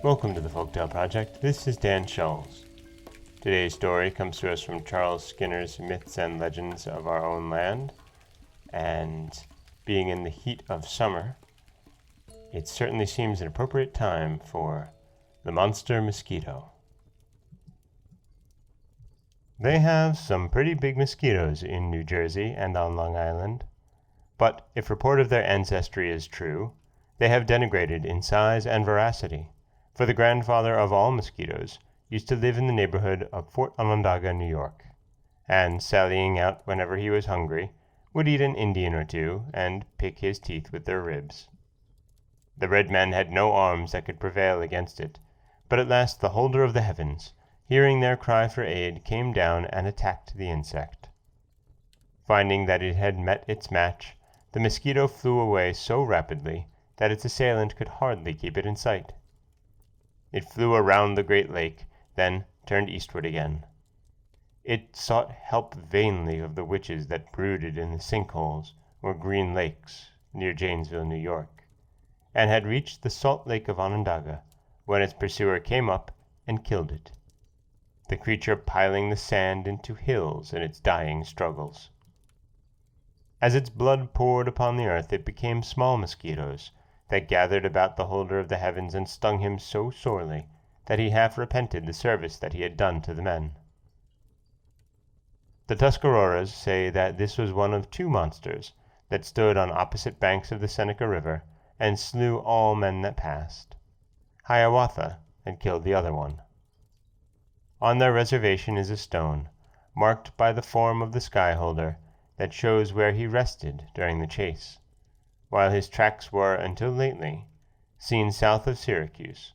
Welcome to the Folktale Project. This is Dan Schulz. Today's story comes to us from Charles Skinner's Myths and Legends of Our Own Land, and being in the heat of summer, it certainly seems an appropriate time for the Monster Mosquito. They have some pretty big mosquitoes in New Jersey and on Long Island, but if report of their ancestry is true, they have degenerated in size and voracity. For the grandfather of all mosquitoes used to live in the neighborhood of Fort Onondaga, New York, and sallying out whenever he was hungry, would eat an Indian or two and pick his teeth with their ribs. The red men had no arms that could prevail against it, but at last the holder of the heavens, hearing their cry for aid, came down and attacked the insect. Finding that it had met its match, the mosquito flew away so rapidly that its assailant could hardly keep it in sight. It flew around the great lake, then turned eastward again. It sought help vainly of the witches that brooded in the sinkholes or green lakes near Janesville, New York, and had reached the salt lake of Onondaga when its pursuer came up and killed it, the creature piling the sand into hills in its dying struggles. As its blood poured upon the earth, it became small mosquitoes that gathered about the holder of the heavens and stung him so sorely that he half repented the service that he had done to the men. The Tuscaroras say that this was one of two monsters that stood on opposite banks of the Seneca River and slew all men that passed. Hiawatha had killed the other one. On their reservation is a stone, marked by the form of the skyholder, that shows where he rested during the chase, while his tracks were, until lately, seen south of Syracuse,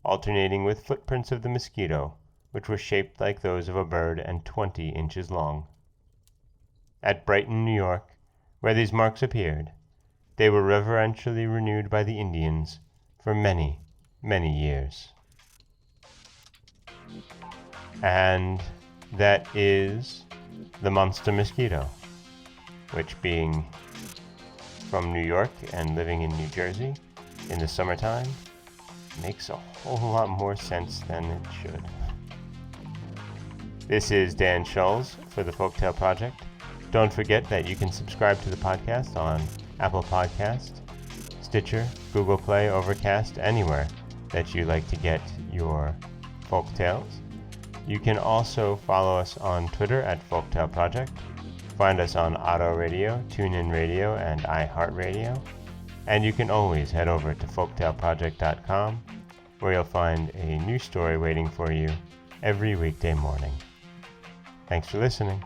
alternating with footprints of the mosquito, which were shaped like those of a bird and 20 inches long. At Brighton, New York, where these marks appeared, they were reverentially renewed by the Indians for many, many years. And that is the Monster Mosquito, which, being from New York and living in New Jersey in the summertime, makes a whole lot more sense than it should. This is Dan Schulz for the Folktale Project. Don't forget that you can subscribe to the podcast on Apple Podcasts, Stitcher, Google Play, Overcast, anywhere that you like to get your folktales. You can also follow us on Twitter at Folktale Project. Find us on Auto Radio, TuneIn Radio, and iHeartRadio. And you can always head over to folktaleproject.com, where you'll find a new story waiting for you every weekday morning. Thanks for listening.